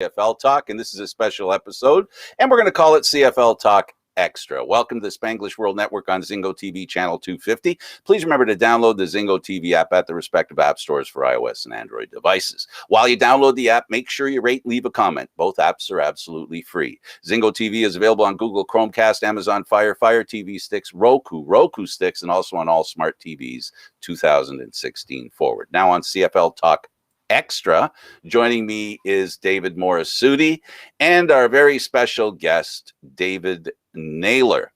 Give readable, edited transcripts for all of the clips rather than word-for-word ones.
CFL Talk, and this is a special episode, and we're going to call it CFL Talk Extra. Welcome to the Spanglish World Network on Zingo TV channel 250. Please remember to download the Zingo TV app at the respective app stores for iOS and Android devices. While you download the app, make sure you rate, leave a comment. Both apps are absolutely free. Zingo TV is available on Google Chromecast, Amazon Fire TV sticks, Roku sticks, and also on all smart TVs 2016 forward. Now on CFL Talk Extra, joining me is David Morassutti and our very special guest, David Naylor.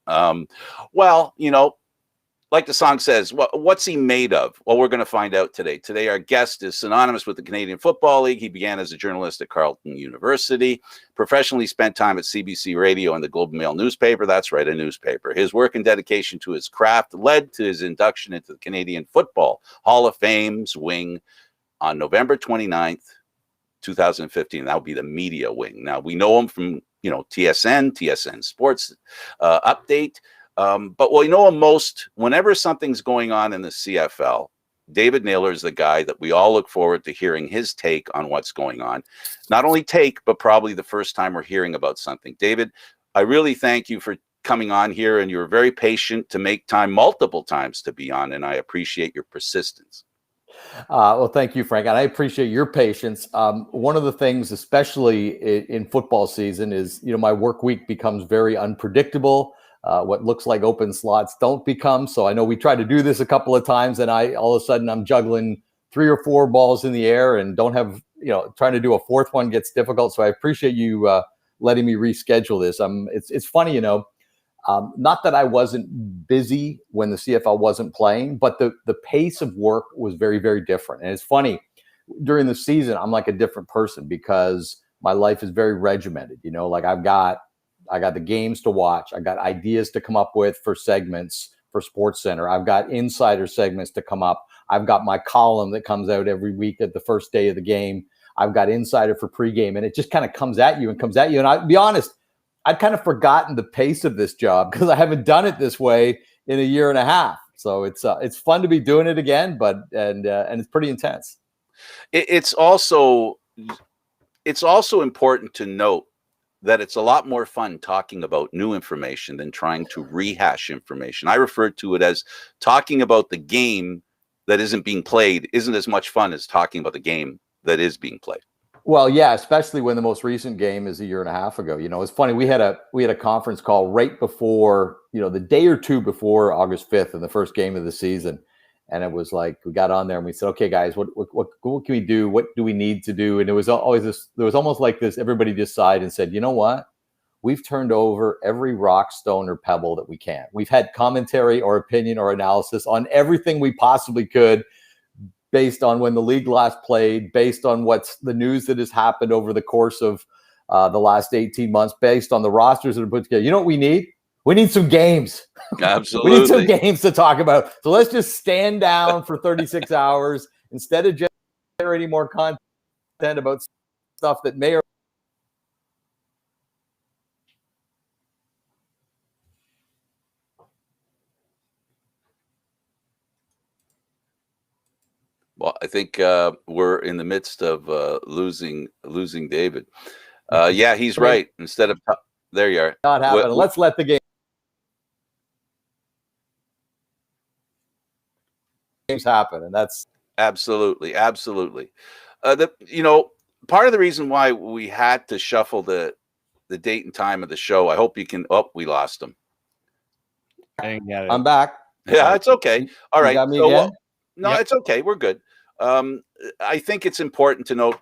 Well, you know, like the song says, what's he made of? Well, we're going to find out today. Today, our guest is synonymous with the Canadian Football League. He began as a journalist at Carleton University, professionally spent time at CBC Radio and the Globe and Mail newspaper. That's right, a newspaper. His work and dedication to his craft led to his induction into the Canadian Football Hall of Fame's wing on November 29th, 2015. That would be the media wing. Now, we know him from, TSN Sports Update. But we know him most whenever something's going on in the CFL. David Naylor is the guy that we all look forward to hearing his take on what's going on. Not only take, but probably the first time we're hearing about something. David, I really thank you for coming on here, and you were very patient to make time multiple times to be on, and I appreciate your persistence. Well, thank you, Frank. And I appreciate your patience. One of the things, especially in football season, is, my work week becomes very unpredictable. What looks like open slots don't become. So I know we tried to do this a couple of times, and all of a sudden I'm juggling 3 or 4 balls in the air and don't have, trying to do a fourth one gets difficult. So I appreciate you letting me reschedule this. It's funny, not that I wasn't busy when the CFL wasn't playing, but the pace of work was very, very different. And it's funny, during the season, I'm like a different person because my life is very regimented. Like I got the games to watch. I got ideas to come up with for segments for SportsCenter. I've got insider segments to come up. I've got my column that comes out every week at the first day of the game. I've got insider for pregame, and it just kind of comes at you. And I'll be honest, I'd kind of forgotten the pace of this job because I haven't done it this way in a year and a half. So it's fun to be doing it again, and it's pretty intense. It's also important to note that it's a lot more fun talking about new information than trying to rehash information. I refer to it as talking about the game that isn't being played isn't as much fun as talking about the game that is being played. Well, yeah, especially when the most recent game is a year and a half ago. It's funny. We had a conference call right before, the day or two before August 5th and the first game of the season. And it was like, we got on there and we said, okay, guys, what can we do? What do we need to do? And it was always there was almost like this, everybody just sighed and said, you know what? We've turned over every rock, stone, or pebble that we can. We've had commentary or opinion or analysis on everything we possibly could, based on when the league last played, based on what's the news that has happened over the course of the last 18 months, based on the rosters that are put together. You know what we need? We need some games. Absolutely. We need some games to talk about. So let's just stand down for 36 hours instead of generating more content about stuff that may or Well, I think we're in the midst of losing David. Yeah, he's right. Instead of there you are. Not happening. Let's let the games happen, and that's absolutely. Part of the reason why we had to shuffle the date and time of the show. I hope you can. Oh, we lost him. I'm back. Yeah, it's okay. All right. You got me again? No, yep. It's okay. We're good. I think it's important to note,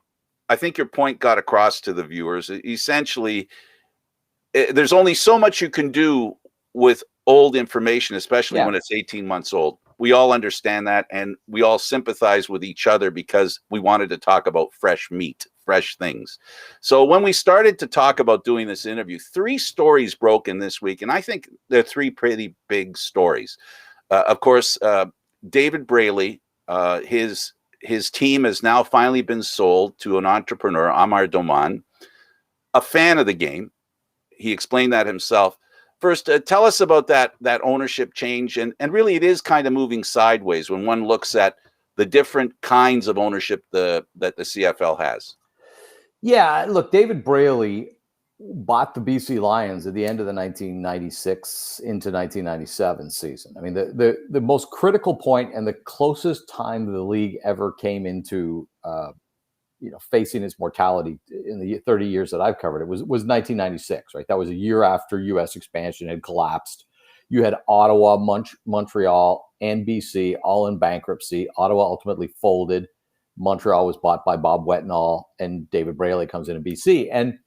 I think your point got across to the viewers. Essentially, there's only so much you can do with old information, especially when it's 18 months old. We all understand that, and we all sympathize with each other because we wanted to talk about fresh meat, fresh things. So when we started to talk about doing this interview, 3 stories broke in this week, and I think they're 3 pretty big stories. Of course, David Braley, his team has now finally been sold to an entrepreneur, Amar Doman, a fan of the game. He explained that himself. First, tell us about that ownership change, and really it is kind of moving sideways when one looks at the different kinds of ownership that the CFL has. Yeah, look, David Braley bought the BC Lions at the end of the 1996 into 1997 season. I mean, the most critical point and the closest time the league ever came into facing its mortality in the 30 years that I've covered it was 1996, right? That was a year after U.S. expansion had collapsed. You had Ottawa, Montreal, and BC all in bankruptcy. Ottawa ultimately folded. Montreal was bought by Bob Wettenall, and David Braley comes into BC. And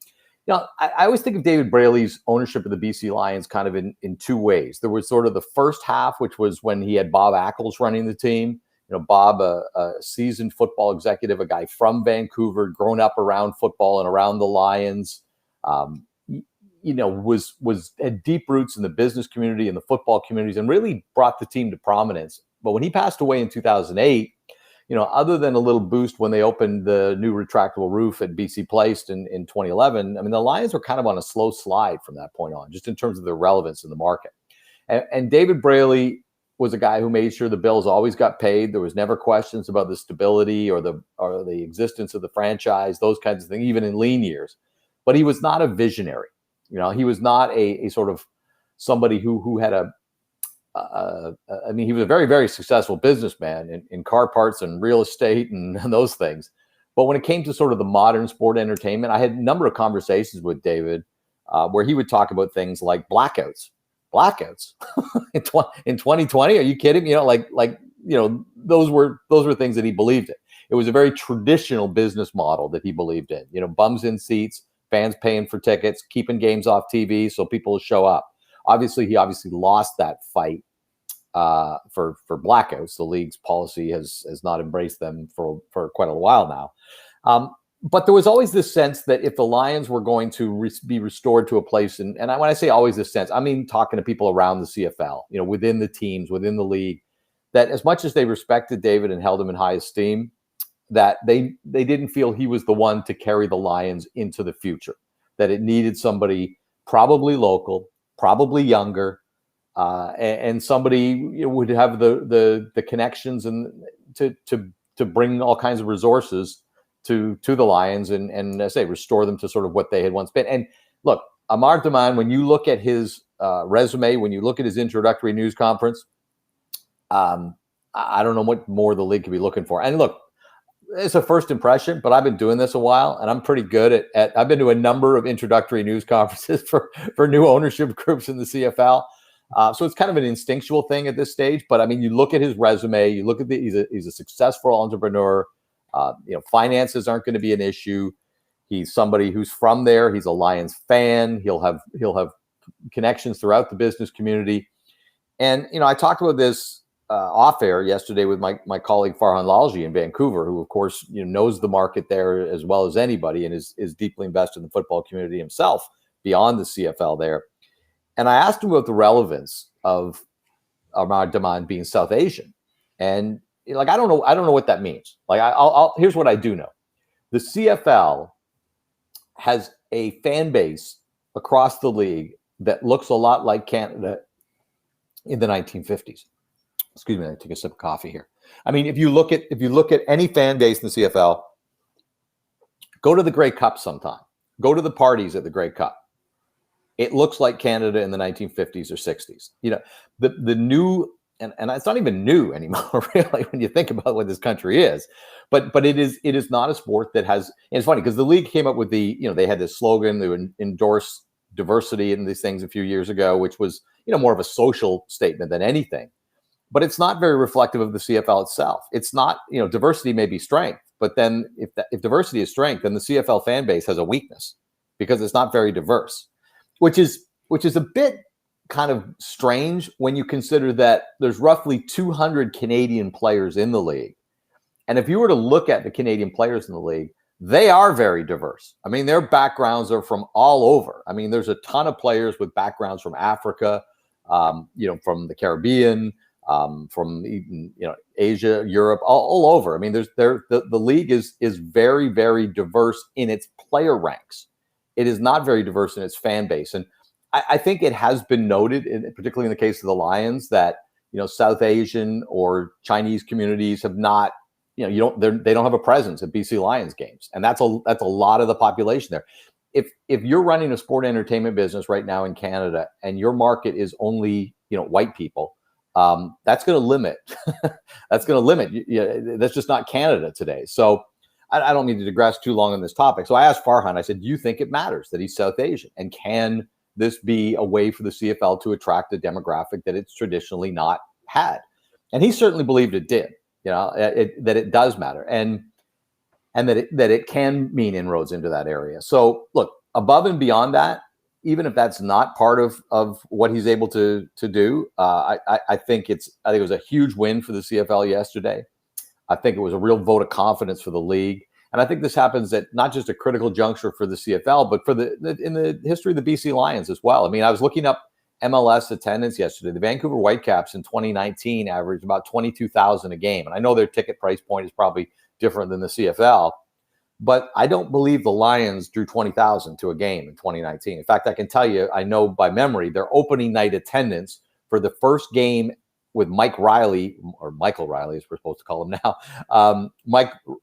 I always think of David Braley's ownership of the BC Lions kind of in two ways. There was sort of the first half, which was when he had Bob Ackles running the team. Bob, a seasoned football executive, a guy from Vancouver, grown up around football and around the Lions, had deep roots in the business community and the football communities and really brought the team to prominence. But when he passed away in 2008, other than a little boost when they opened the new retractable roof at BC Place in 2011, I mean, the Lions were kind of on a slow slide from that point on, just in terms of their relevance in the market. And David Braley was a guy who made sure the Bills always got paid. There was never questions about the stability or the existence of the franchise, those kinds of things, even in lean years. But he was not a visionary. He was not a sort of somebody who had he was a very, very successful businessman in car parts and real estate and those things. But when it came to sort of the modern sport entertainment, I had a number of conversations with David where he would talk about things like blackouts in 2020. Are you kidding? Those were things that he believed in. It was a very traditional business model that he believed in. Bums in seats, fans paying for tickets, keeping games off TV so people will show up. He obviously lost that fight for blackouts. The league's policy has not embraced them for quite a while now. But there was always this sense that if the Lions were going to be restored to a place, and when I say always this sense, I mean talking to people around the CFL, within the teams, within the league, that as much as they respected David and held him in high esteem, that they didn't feel he was the one to carry the Lions into the future, that it needed somebody probably local, probably younger, and somebody would have the connections and to bring all kinds of resources to the Lions and I say restore them to sort of what they had once been. And look, Amar Daman, when you look at his resume, when you look at his introductory news conference, I don't know what more the league could be looking for. And look, it's a first impression, but I've been doing this a while and I'm pretty good at I've been to a number of introductory news conferences for new ownership groups in the CFL. So it's kind of an instinctual thing at this stage. But I mean, you look at his resume, you look at he's a successful entrepreneur. Finances aren't going to be an issue. He's somebody who's from there. He's a Lions fan. He'll have connections throughout the business community. And I talked about this off air yesterday with my colleague Farhan Lalji in Vancouver, who of course knows the market there as well as anybody and is deeply invested in the football community himself beyond the CFL there. And I asked him about the relevance of Amar Daman being South Asian, and I don't know what that means. Here's what I do know: the CFL has a fan base across the league that looks a lot like Canada in the 1950s. Excuse me, I take a sip of coffee here. I mean, if you look at any fan base in the CFL, go to the Grey Cup sometime. Go to the parties at the Grey Cup. It looks like Canada in the 1950s or 60s. The new and it's not even new anymore, really, when you think about what this country is. But it is not a sport that has. And it's funny because the league came up with they had this slogan, they would endorse diversity in these things a few years ago, which was more of a social statement than anything. But it's not very reflective of the CFL itself. It's not, diversity may be strength, but then if diversity is strength, then the CFL fan base has a weakness because it's not very diverse, which is a bit kind of strange when you consider that there's roughly 200 Canadian players in the league. And if you were to look at the Canadian players in the league, they are very diverse. I mean, their backgrounds are from all over. I mean, there's a ton of players with backgrounds from Africa, from the Caribbean, from Asia, Europe, all over. I mean, the league is very, very diverse in its player ranks. It is not very diverse in its fan base. And I think it has been noted, particularly in the case of the Lions, that South Asian or Chinese communities have not they don't have a presence at BC Lions games, and that's a lot of the population there. If you're running a sport entertainment business right now in Canada and your market is only white people, that's going to limit. That's going to limit. That's just not Canada today. So I don't mean to digress too long on this topic. So I asked Farhan. I said, "Do you think it matters that he's South Asian, and can this be a way for the CFL to attract a demographic that it's traditionally not had?" And he certainly believed it did. That it does matter, and that it can mean inroads into that area. So look, above and beyond that, even if that's not part of what he's able to do, I think it was a huge win for the CFL yesterday. I think it was a real vote of confidence for the league. And I think this happens at not just a critical juncture for the CFL, but for in the history of the BC Lions as well. I mean, I was looking up MLS attendance yesterday. The Vancouver Whitecaps in 2019 averaged about 22,000 a game. And I know their ticket price point is probably different than the CFL, but I don't believe the Lions drew 20,000 to a game in 2019. In fact, I can tell you, I know by memory, their opening night attendance for the first game with Mike Riley, or Michael Riley, as we're supposed to call him now,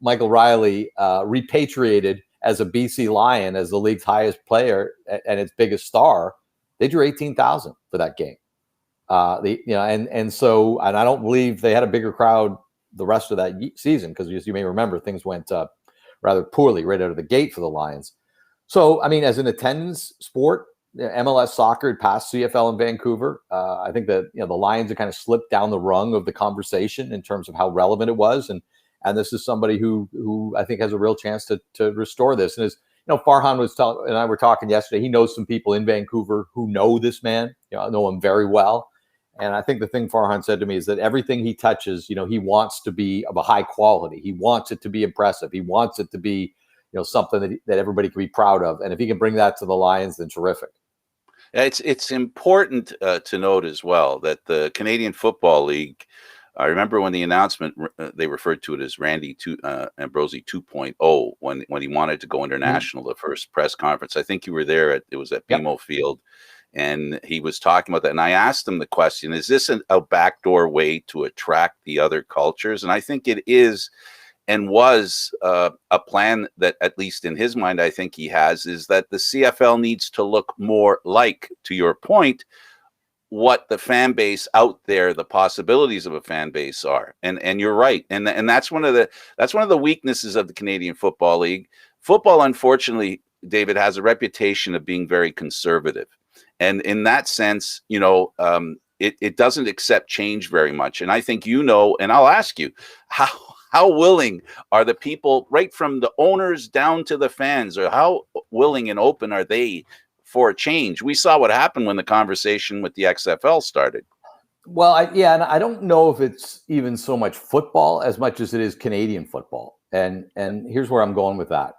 Michael Riley repatriated as a BC Lion, as the league's highest player and its biggest star. They drew 18,000 for that game. So I don't believe they had a bigger crowd the rest of that season, because as you may remember, things went rather poorly right out of the gate for the Lions. So, I mean, as an attendance sport, MLS soccer had passed CFL in Vancouver. I think that the Lions have kind of slipped down the rung of the conversation in terms of how relevant it was, and this is somebody who I think has a real chance to restore this. And as Farhan and I were talking yesterday, he knows some people in Vancouver who know this man. Know him very well. And I think the thing Farhan said to me is that everything he touches, he wants to be of a high quality. He wants it to be impressive. He wants it to be, something that everybody can be proud of. And if he can bring that to the Lions, then terrific. It's important to note as well that the Canadian Football League, I remember when the announcement, they referred to it as Randy Ambrosie 2.0 when he wanted to go international, the first press conference. I think you were there. It was at BMO Field. And he was talking about that. And I asked him the question, is this a backdoor way to attract the other cultures? And I think it is, and was a plan that, at least in his mind, I think he has, is that the CFL needs to look more like, to your point, what the fan base out there, the possibilities of a fan base are. And you're right. And that's one of the weaknesses of the Canadian Football League. Football, unfortunately, David, has a reputation of being very conservative. And in that sense, it doesn't accept change very much. And I think, and I'll ask you, how willing are the people, right from the owners down to the fans, or how willing and open are they for a change? We saw what happened when the conversation with the XFL started. Well, and I don't know if it's even so much football as much as it is Canadian football. And here's where I'm going with that.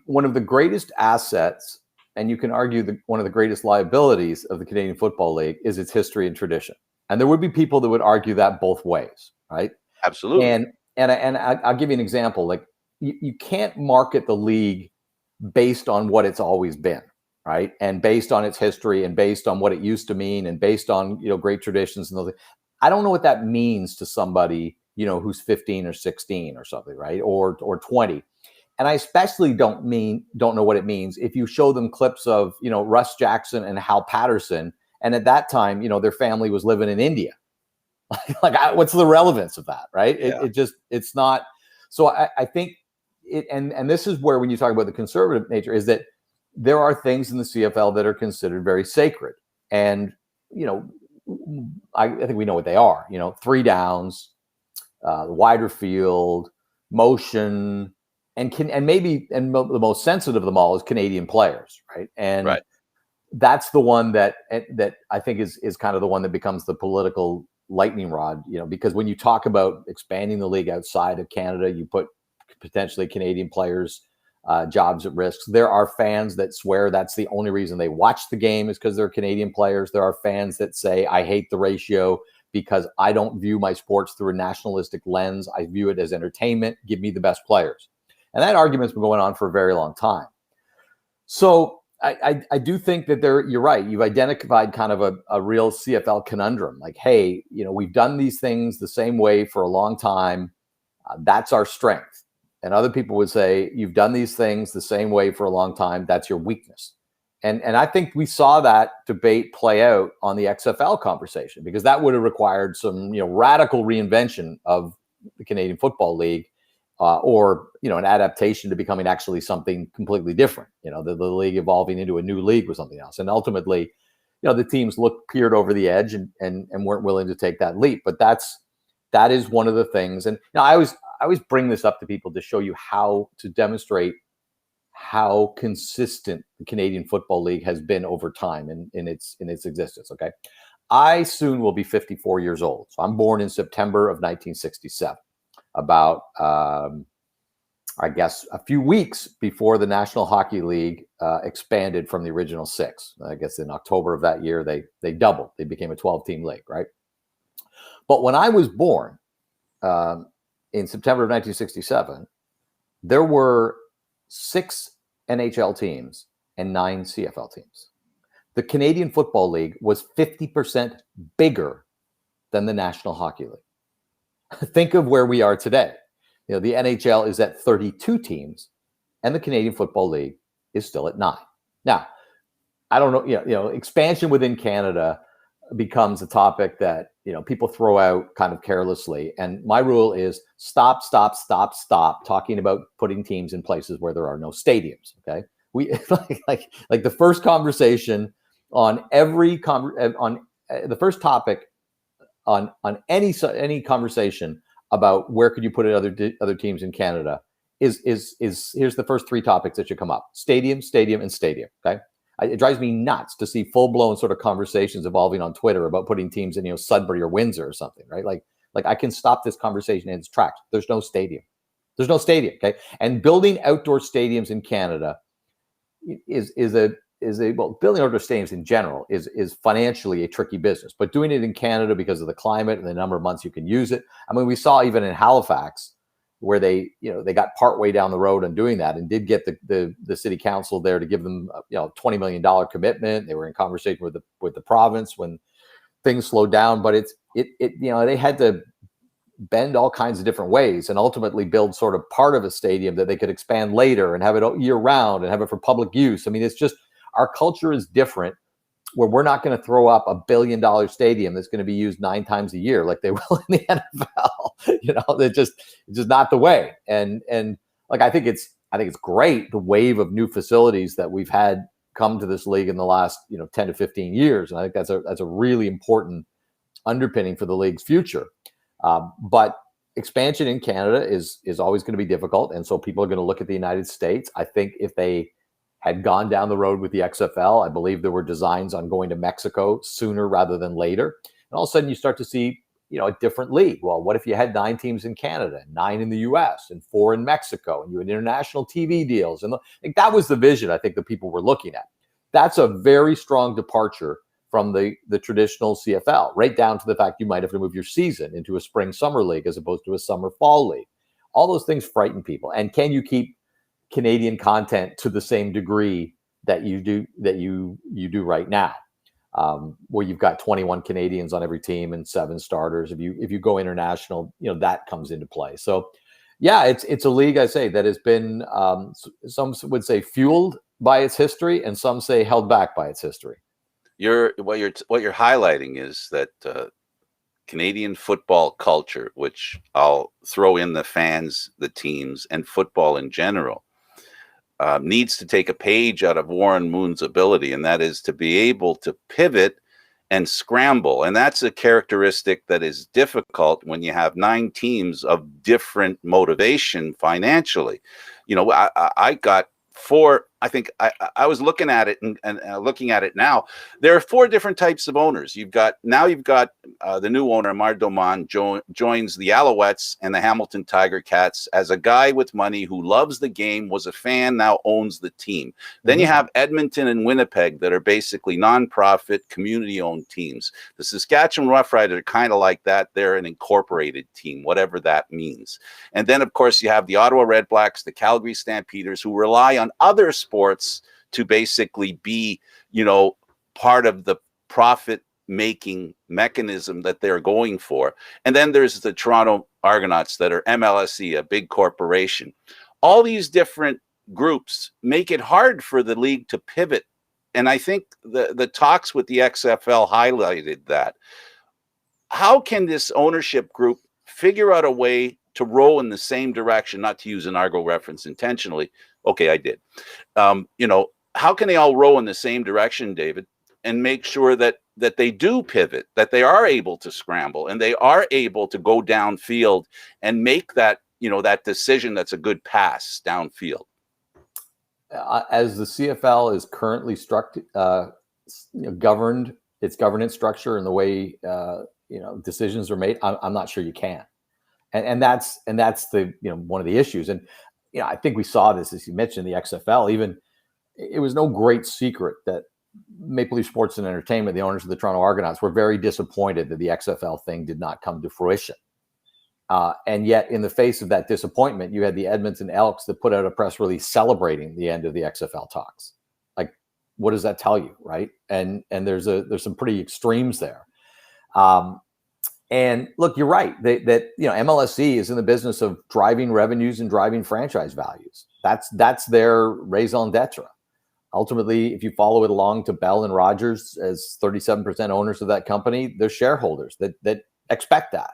One of the greatest assets, and you can argue one of the greatest liabilities of the Canadian Football League, is its history and tradition. And there would be people that would argue that both ways, right? Absolutely. And I'll give you an example. Like you can't market the league based on what it's always been, right? And based on its history, and based on what it used to mean, and based on great traditions and those. I don't know what that means to somebody who's 15 or 16 or something, right? Or 20. And I especially don't know what it means if you show them clips of, Russ Jackson and Hal Patterson. And at that time, their family was living in India. What's the relevance of that? Right. Yeah. It's not. So I think and this is where, when you talk about the conservative nature, is that there are things in the CFL that are considered very sacred. And, I think we know what they are, 3 downs, wider field, motion, and the most sensitive of them all is Canadian players, right? And that's the one that I think is kind of the one that becomes the political lightning rod, because when you talk about expanding the league outside of Canada, you put potentially Canadian players' jobs at risk. There are fans that swear that's the only reason they watch the game is because they're Canadian players. There are fans that say, I hate the ratio because I don't view my sports through a nationalistic lens. I view it as entertainment. Give me the best players. And that argument's been going on for a very long time. So I do think that you're right. You've identified kind of a real CFL conundrum. Like, hey, we've done these things the same way for a long time. That's our strength. And other people would say, you've done these things the same way for a long time. That's your weakness. And I think we saw that debate play out on the XFL conversation, because that would have required some radical reinvention of the Canadian Football League, or an adaptation to becoming actually something completely different. The league evolving into a new league was something else. And ultimately, the teams peered over the edge and weren't willing to take that leap. But that is one of the things. And I always bring this up to people to show you how to demonstrate how consistent the Canadian Football League has been over time in its existence. Okay. I soon will be 54 years old. So I'm born in September of 1967, about, I guess, a few weeks before the National Hockey League expanded from the original 6. I guess in October of that year, they doubled. They became a 12-team league, right? But when I was born in September of 1967, there were 6 NHL teams and 9 CFL teams. The Canadian Football League was 50% bigger than the National Hockey League. Think of where we are today. The NHL is at 32 teams, and the Canadian Football League is still at 9. Now, I don't know, expansion within Canada becomes a topic that, people throw out kind of carelessly. And my rule is stop talking about putting teams in places where there are no stadiums. Okay. We like the first conversation on the first topic on any conversation about where could you put other teams in Canada is here's the first 3 topics that should come up: stadium, and stadium. Okay. It drives me nuts to see full-blown sort of conversations evolving on Twitter about putting teams in, Sudbury or Windsor or something, right? Like I can stop this conversation in its tracks. There's no stadium. Okay. And building outdoor stadiums in Canada is building outdoor stadiums in general is financially a tricky business, but doing it in Canada because of the climate and the number of months you can use it. I mean, we saw even in Halifax, where they got partway down the road on doing that, and did get the city council there to give them $20 million commitment. They were in conversation with the province when things slowed down, but they had to bend all kinds of different ways and ultimately build sort of part of a stadium that they could expand later and have it year round and have it for public use. I mean, it's just, our culture is different, where we're not going to throw up $1 billion stadium that's going to be used 9 times a year like they will in the NFL. It's just not the way. And like I think it's great, the wave of new facilities that we've had come to this league in the last 10 to 15 years, and I think that's a really important underpinning for the league's future. But expansion in Canada is always going to be difficult, and so people are going to look at the United States. I think if they had gone down the road with the XFL, I believe there were designs on going to Mexico sooner rather than later. And all of a sudden you start to see, a different league. Well, what if you had 9 teams in Canada, 9 in the US, and 4 in Mexico, and you had international TV deals? And that was the vision I think that people were looking at. That's a very strong departure from the traditional CFL, right down to the fact you might have to move your season into a spring-summer league as opposed to a summer-fall league. All those things frighten people. And can you keep Canadian content to the same degree that you do right now, where you've got 21 Canadians on every team and 7 starters? If you go international, that comes into play. So, yeah, it's a league, I say, that has been some would say fueled by its history, and some say held back by its history. What you're highlighting is that Canadian football culture, which I'll throw in the fans, the teams, and football in general, needs to take a page out of Warren Moon's ability, and that is to be able to pivot and scramble. And that's a characteristic that is difficult when you have 9 teams of different motivation financially. I got 4. I think I was looking at it and looking at it now. There are 4 different types of owners. You've got the new owner, Amar Doman, joins the Alouettes and the Hamilton Tiger Cats as a guy with money who loves the game, was a fan, now owns the team. Then you have Edmonton and Winnipeg that are basically nonprofit, community-owned teams. The Saskatchewan Roughriders are kind of like that. They're an incorporated team, whatever that means. And then, of course, you have the Ottawa Redblacks, the Calgary Stampeders, who rely on other sports to basically be, part of the profit making mechanism that they're going for. And then there's the Toronto Argonauts that are MLSE, a big corporation. All these different groups make it hard for the league to pivot. And I think the talks with the XFL highlighted that. How can this ownership group figure out a way to row in the same direction, not to use an Argo reference intentionally? Okay, I did. How can they all row in the same direction, David, and make sure that they do pivot, that they are able to scramble, and they are able to go downfield and make that, that decision that's a good pass downfield? As the CFL is currently governed, its governance structure and the way decisions are made, I'm not sure you can, and that's the one of the issues. And I think we saw this, as you mentioned, the XFL. Even it was no great secret that Maple Leaf Sports and Entertainment, the owners of the Toronto Argonauts, were very disappointed that the XFL thing did not come to fruition. And yet, in the face of that disappointment, you had the Edmonton Elks that put out a press release celebrating the end of the XFL talks. Like, what does that tell you, right? And there's some pretty extremes there. And look, you're right that MLSE is in the business of driving revenues and driving franchise values. That's their raison d'etre. Ultimately, if you follow it along to Bell and Rogers as 37% owners of that company, they're shareholders that expect that.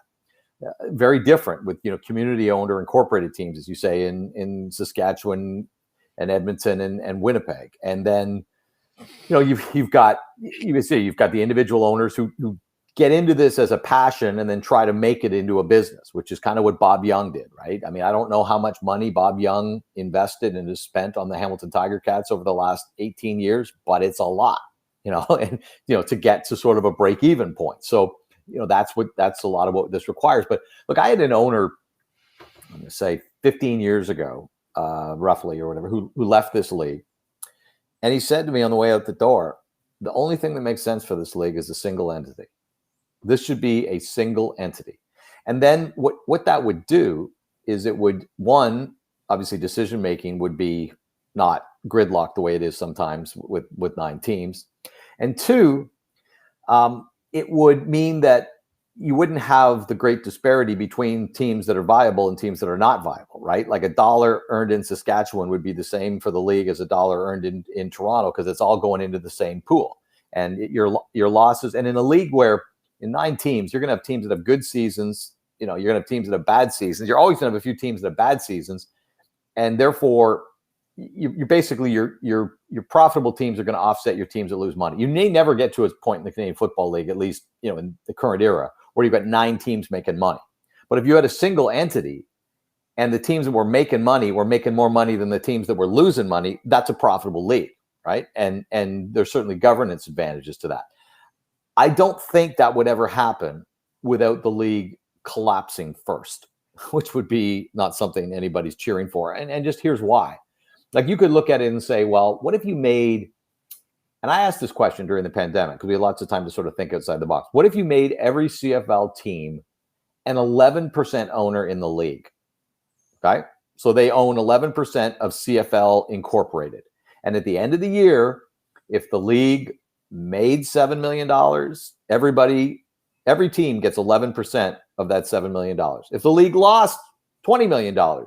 Very different with community-owned or incorporated teams, as you say, in Saskatchewan and Edmonton and Winnipeg. And then you've got the individual owners who get into this as a passion and then try to make it into a business, which is kind of what Bob Young did, right? I mean, I don't know how much money Bob Young invested and has spent on the Hamilton Tiger Cats over the last 18 years, but it's a lot, and to get to sort of a break-even point. So that's a lot of what this requires. But look, I had an owner, I'm going to say 15 years ago, roughly, or whatever, who left this league. And he said to me on the way out the door, the only thing that makes sense for this league is a single entity. This should be a single entity. And then what that would do is it would, one, obviously decision-making would be not gridlocked the way it is sometimes with 9 teams. And two, it would mean that you wouldn't have the great disparity between teams that are viable and teams that are not viable, right? Like $1 earned in Saskatchewan would be the same for the league as $1 earned in Toronto, because it's all going into the same pool. And your losses, and in a league where in 9 teams, you're going to have teams that have good seasons, you're going to have teams that have bad seasons. You're always going to have a few teams that have bad seasons. And therefore, you basically your profitable teams are going to offset your teams that lose money. You may never get to a point in the Canadian Football League, at least in the current era, where you've got 9 teams making money. But if you had a single entity and the teams that were making money were making more money than the teams that were losing money, that's a profitable league, right? And there's certainly governance advantages to that. I don't think that would ever happen without the league collapsing first, which would be not something anybody's cheering for. And just here's why. Like, you could look at it and say, well, what if you made, and I asked this question during the pandemic because we had lots of time to sort of think outside the box. What if you made every CFL team an 11% owner in the league? Okay. So they own 11% of CFL Incorporated. And at the end of the year, if the league made $7 million, every team gets 11% of that $7 million. If the league lost $20 million,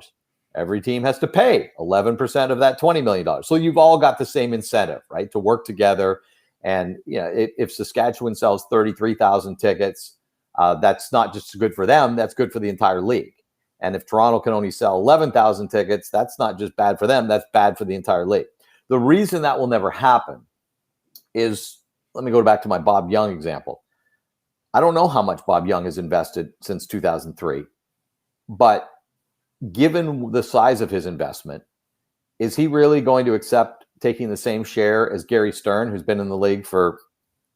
every team has to pay 11% of that $20 million. So you've all got the same incentive, right, to work together. And if Saskatchewan sells 33,000 tickets, that's not just good for them, that's good for the entire league. And if Toronto can only sell 11,000 tickets, that's not just bad for them, that's bad for the entire league. The reason that will never happen is, let me go back to my Bob Young example. I don't know how much Bob Young has invested since 2003, but given the size of his investment, is he really going to accept taking the same share as Gary Stern, who's been in the league for,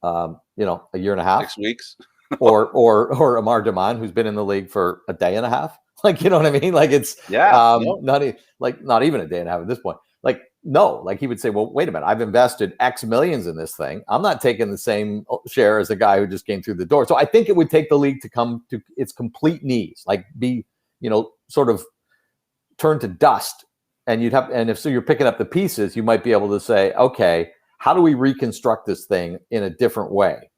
a year and a half? 6 weeks. or Amar Daman, who's been in the league for a day and a half? Like, you know what I mean? Like, it's not even a day and a half at this point. Like, no, like he would say, well, wait a minute, I've invested X millions in this thing. I'm not taking the same share as the guy who just came through the door. So I think it would take the league to come to its complete knees, like be, sort of turn to dust. And if you're picking up the pieces, you might be able to say, okay, how do we reconstruct this thing in a different way?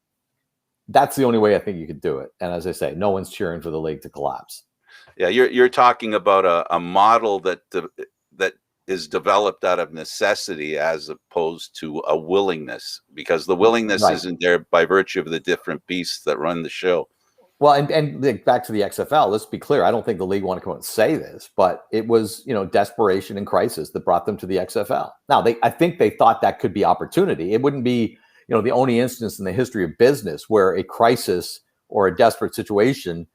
That's the only way I think you could do it. And as I say, no one's cheering for the league to collapse. Yeah, you're talking about a model that is developed out of necessity as opposed to a willingness, because the willingness Right. isn't there by virtue of the different beasts that run the show. Well, and back to the XFL, let's be clear. I don't think the league want to come out and say this, but it was, desperation and crisis that brought them to the XFL. Now, I think they thought that could be opportunity. It wouldn't be, the only instance in the history of business where a crisis or a desperate situation,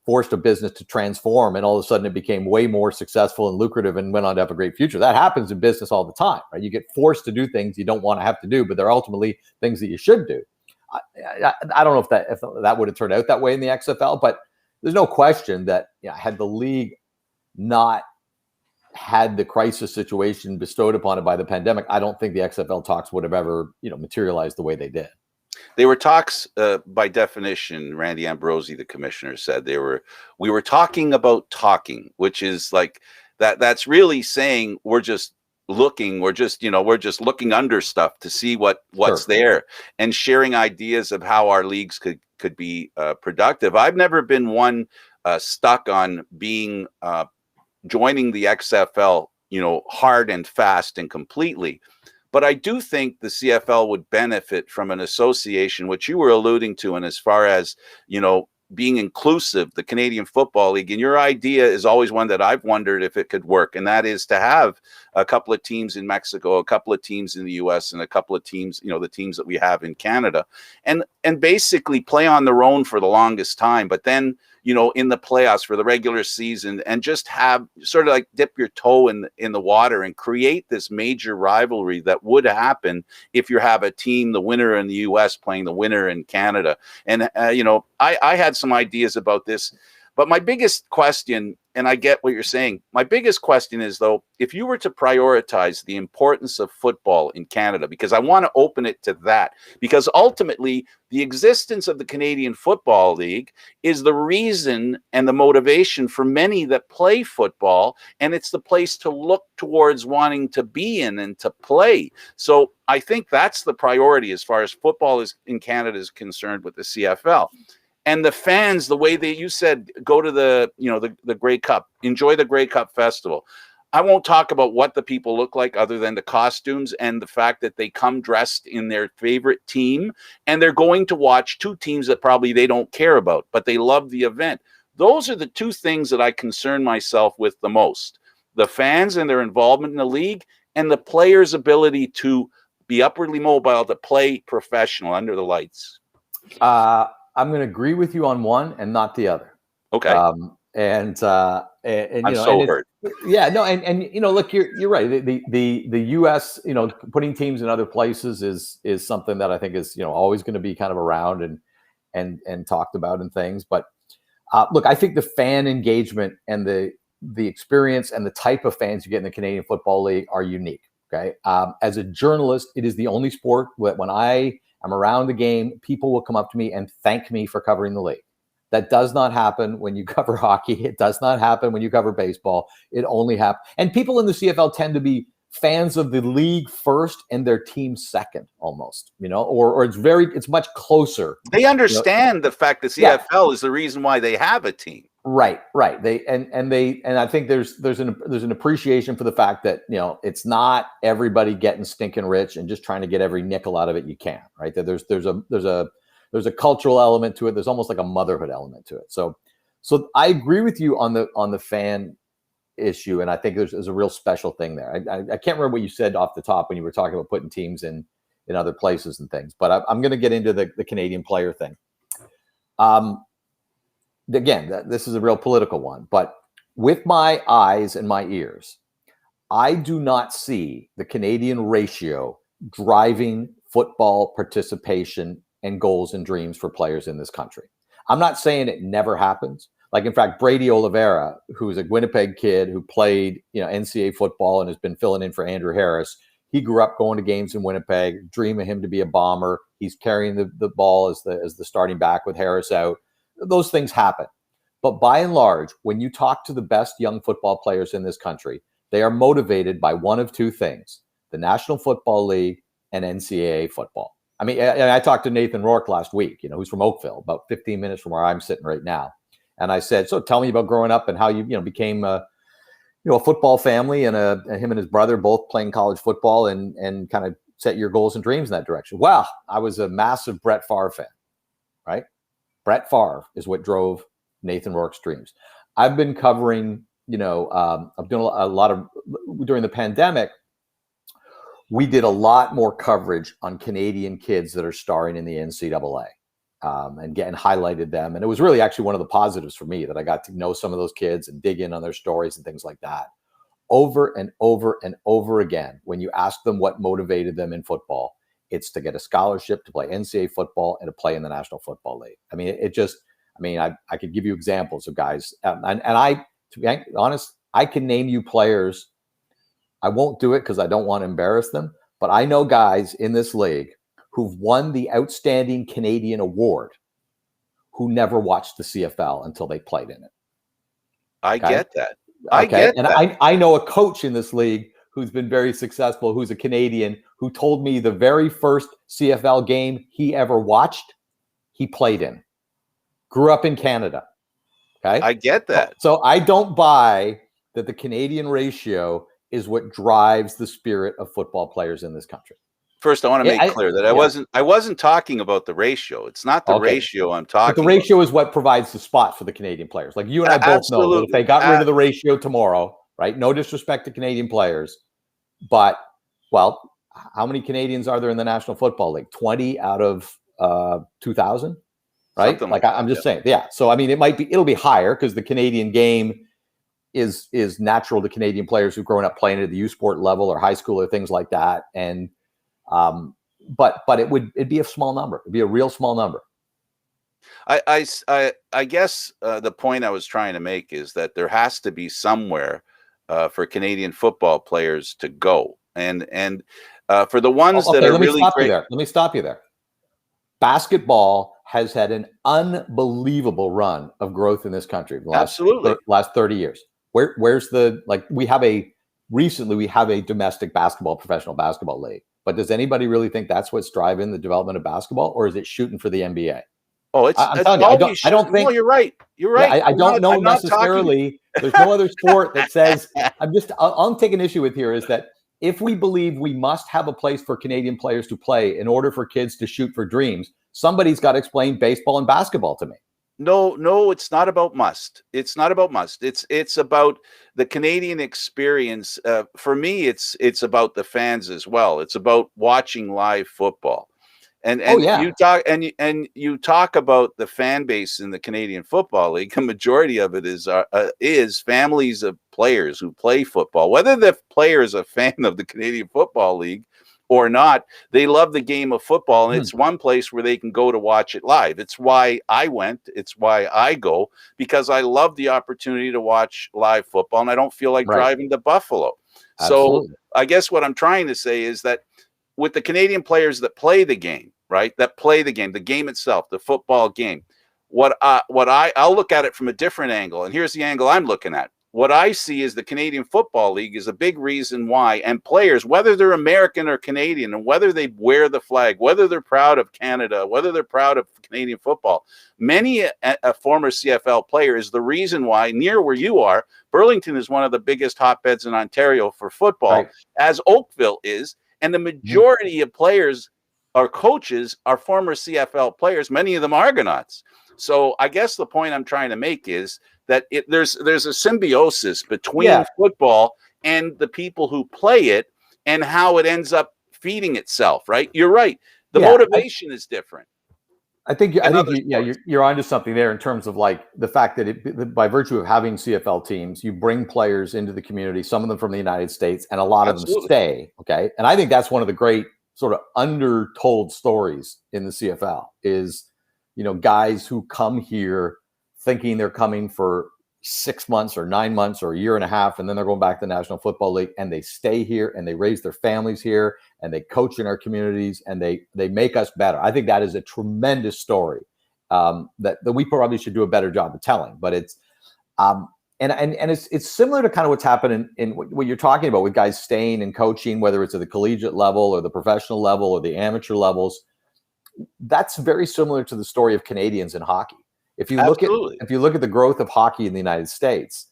forced a business to transform, and all of a sudden it became way more successful and lucrative and went on to have a great future. That happens in business all the time, right? You get forced to do things you don't want to have to do, but they're ultimately things that you should do. I don't know if that would have turned out that way in the XFL, but there's no question that had the league not had the crisis situation bestowed upon it by the pandemic, I don't think the XFL talks would have ever materialized the way they did. They were talks, by definition. Randy Ambrosi, the commissioner, said we were talking about talking, which is like that's really saying we're just looking looking under stuff to see what's Sure. there, and sharing ideas of how our leagues could be productive. I've never been one stuck on being joining the XFL hard and fast and completely, but I do think the CFL would benefit from an association, which you were alluding to, and as far as being inclusive, the Canadian Football League. And your idea is always one that I've wondered if it could work, and that is to have a couple of teams in Mexico, a couple of teams in the US, and a couple of teams, the teams that we have in Canada, and basically play on their own for the longest time, but then in the playoffs for the regular season, and just have sort of like dip your toe in the water and create this major rivalry that would happen if you have a team, the winner in the US playing the winner in Canada. And I had some ideas about this, but my biggest question, and I get what you're saying, my biggest question is, though, if you were to prioritize the importance of football in Canada, because I want to open it to that, because ultimately the existence of the Canadian Football League is the reason and the motivation for many that play football, and it's the place to look towards wanting to be in and to play. So I think that's the priority as far as football is in Canada is concerned with the CFL. And the fans, the way that you said, go to the Grey Cup, enjoy the Grey Cup Festival. I won't talk about what the people look like other than the costumes and the fact that they come dressed in their favorite team, and they're going to watch two teams that probably they don't care about, but they love the event. Those are the two things that I concern myself with the most: the fans and their involvement in the league, and the players' ability to be upwardly mobile, to play professional under the lights. I'm going to agree with you on one and not the other. Okay. And I'm so hurt. Yeah, no, and look, you're right. The U.S. Putting teams in other places is something that I think is always going to be kind of around and talked about and things. But look, I think the fan engagement and the experience and the type of fans you get in the Canadian Football League are unique. Okay, as a journalist, it is the only sport when I am around the game, people will come up to me and thank me for covering the league. That does not happen when you cover hockey. It does not happen when you cover baseball. It only happens. And people in the CFL tend to be fans of the league first and their team second, almost, or it's much closer. They understand the fact that CFL is the reason why they have a team. Right. They and I think there's an appreciation for the fact that it's not everybody getting stinking rich and just trying to get every nickel out of it you can. Right. That there's a cultural element to it. There's almost like a motherhood element to it. So I agree with you on the fan issue, and I think there's a real special thing there. I can't remember what you said off the top when you were talking about putting teams in other places and things, but I'm going to get into the Canadian player thing. Again, this is a real political one, but with my eyes and my ears, I do not see the Canadian ratio driving football participation and goals and dreams for players in this country. I'm not saying it never happens. Like, in fact, Brady Oliveira, who's a Winnipeg kid who played, NCAA football and has been filling in for Andrew Harris. He grew up going to games in Winnipeg, dream of him to be a Bomber. He's carrying the ball as the starting back with Harris out. Those things happen. But by and large, when you talk to the best young football players in this country, they are motivated by one of two things: the National Football League and NCAA football. I mean, I talked to Nathan Rourke last week, who's from Oakville, about 15 minutes from where I'm sitting right now. And I said, so tell me about growing up and how you became a football family, and him and his brother both playing college football, and kind of set your goals and dreams in that direction. Well, I was a massive Brett Favre fan, right? Brett Favre is what drove Nathan Rourke's dreams. I've been covering, I've done a lot of, during the pandemic, we did a lot more coverage on Canadian kids that are starring in the NCAA, and highlighted them. And it was really actually one of the positives for me that I got to know some of those kids and dig in on their stories and things like that. Over and over and over again, when you ask them what motivated them in football, it's to get a scholarship to play NCAA football and to play in the National Football League. I mean, I could give you examples of guys, and I, to be honest, I can name you players. I won't do it because I don't want to embarrass them, but I know guys in this league who've won the Outstanding Canadian Award who never watched the CFL until they played in it. I get that. I know a coach in this league who's been very successful, who's a Canadian, who told me the very first CFL game he ever watched, he played in. Grew up in Canada. Okay. I get that. So I don't buy that the Canadian ratio is what drives the spirit of football players in this country. First, I want to make clear that I wasn't talking about the ratio. It's not the ratio I'm talking about. But the ratio is what provides the spot for the Canadian players. Like you and I both know that if they got rid of the ratio tomorrow, right? No disrespect to Canadian players, but, well, how many Canadians are there in the National Football League? 20 out of 2,000, right? Something like I'm just saying, yeah. So, I mean, it'll be higher because the Canadian game is natural to Canadian players who've grown up playing at the U Sport level or high school or things like that. And, but it'd be a small number. It'd be a real small number. I guess the point I was trying to make is that there has to be somewhere for Canadian football players to go, and for the ones that are really great. Let me stop you there. Basketball has had an unbelievable run of growth in this country the last 30 years. Where's we have a domestic professional basketball league. But does anybody really think that's what's driving the development of basketball, or is it shooting for the NBA? Oh, I'm telling you, I don't think. No, you're right. You're right. Yeah, I don't know necessarily. There's no other sport that says. I'm taking issue with here is that if we believe we must have a place for Canadian players to play in order for kids to shoot for dreams, somebody's got to explain baseball and basketball to me. No, it's not about must. It's not about must. It's about the Canadian experience. For me, it's about the fans as well. It's about watching live football. And you talk about the fan base in the Canadian Football League. A majority of it is families of players who play football. Whether the player is a fan of the Canadian Football League or not, they love the game of football, and it's one place where they can go to watch it live. It's why I went. It's why I go, because I love the opportunity to watch live football, and I don't feel like driving to Buffalo. Absolutely. So I guess what I'm trying to say is that with the Canadian players that play the game, right, the game itself, the football game, I'll look at it from a different angle, and here's the angle I'm looking at. What I see is the Canadian Football League is a big reason why, and players, whether they're American or Canadian, and whether they wear the flag, whether they're proud of Canada, whether they're proud of Canadian football, many a former CFL player is the reason why, near where you are, Burlington is one of the biggest hotbeds in Ontario for football, as Oakville is, and the majority of players or coaches are former CFL players, many of them Argonauts. So I guess the point I'm trying to make is that there's a symbiosis between football and the people who play it, and how it ends up feeding itself. Right? You're right. The motivation is different. I think you're onto something there in terms of like the fact that by virtue of having CFL teams, you bring players into the community, some of them from the United States, and a lot of them stay. Okay, and I think that's one of the great sort of undertold stories in the CFL is, guys who come here thinking they're coming for 6 months or 9 months or a year and a half, and then they're going back to the National Football League, and they stay here and they raise their families here and they coach in our communities and they make us better. I think that is a tremendous story that we probably should do a better job of telling. But it's it's similar to kind of what's happening in what you're talking about with guys staying and coaching, whether it's at the collegiate level or the professional level or the amateur levels. That's very similar to the story of Canadians in hockey. Absolutely. if you look at the growth of hockey in the United States,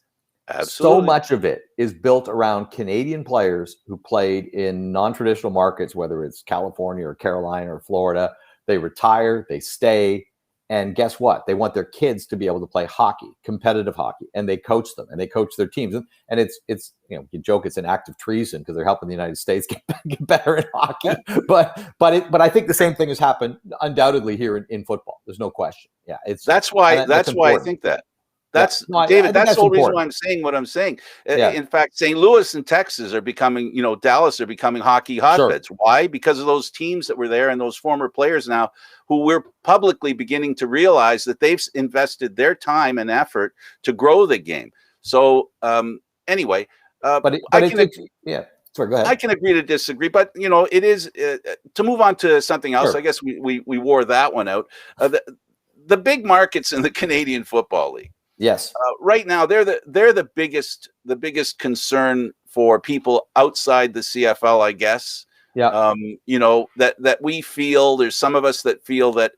so Absolutely. much of it is built around Canadian players who played in non-traditional markets, whether it's California or Carolina or Florida. They retire, they stay, and guess what? They want their kids to be able to play hockey, competitive hockey, and they coach them and they coach their teams. And it's you joke it's an act of treason because they're helping the United States get better in hockey. But I think the same thing has happened undoubtedly here in football. There's no question. Yeah, that's why I think that. That's David. That's the whole reason why I'm saying what I'm saying. Yeah. In fact, St. Louis and Texas are becoming, Dallas are becoming hockey hotbeds. Sure. Why? Because of those teams that were there and those former players now who we're publicly beginning to realize that they've invested their time and effort to grow the game. So anyway, Sorry, go ahead. I can agree to disagree, but it is to move on to something else. Sure. I guess we wore that one out. The big markets in the Canadian Football League. Yes. Right now, they're the biggest concern for people outside the CFL, I guess. Yeah. That we feel, there's some of us that feel that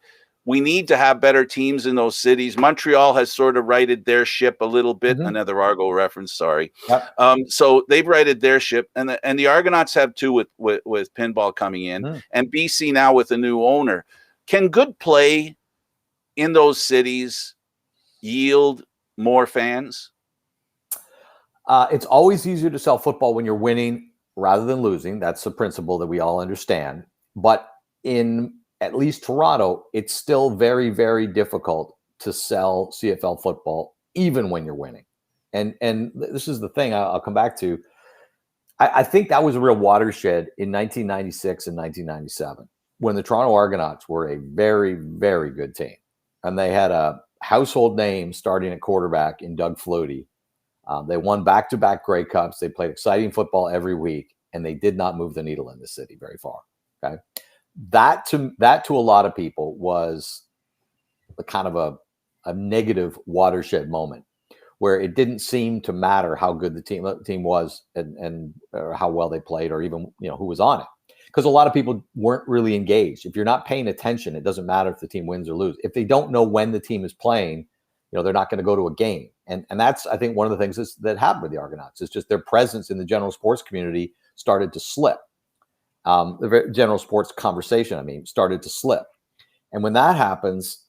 we need to have better teams in those cities. Montreal has sort of righted their ship a little bit. Mm-hmm. Another Argo reference, sorry. Yep. So they've righted their ship, and the Argonauts have too with pinball coming in, and BC now with a new owner. Can good play in those cities yield more fans? It's always easier to sell football when you're winning rather than losing. That's a principle that we all understand. But in at least Toronto, it's still very, very difficult to sell CFL football, even when you're winning. And this is the thing I'll come back to. I think that was a real watershed in 1996 and 1997 when the Toronto Argonauts were a very, very good team. And they had a household name starting at quarterback in Doug Flutie. They won back-to-back Grey Cups. They played exciting football every week, and they did not move the needle in the city very far. Okay, that to a lot of people was a kind of a negative watershed moment where it didn't seem to matter how good the team was and or how well they played or even who was on it. Because a lot of people weren't really engaged. If you're not paying attention, it doesn't matter if the team wins or loses. If they don't know when the team is playing, they're not going to go to a game. And that's, I think, one of the things that happened with the Argonauts. It's just their presence in the general sports community started to slip. The general sports conversation, started to slip. And when that happens,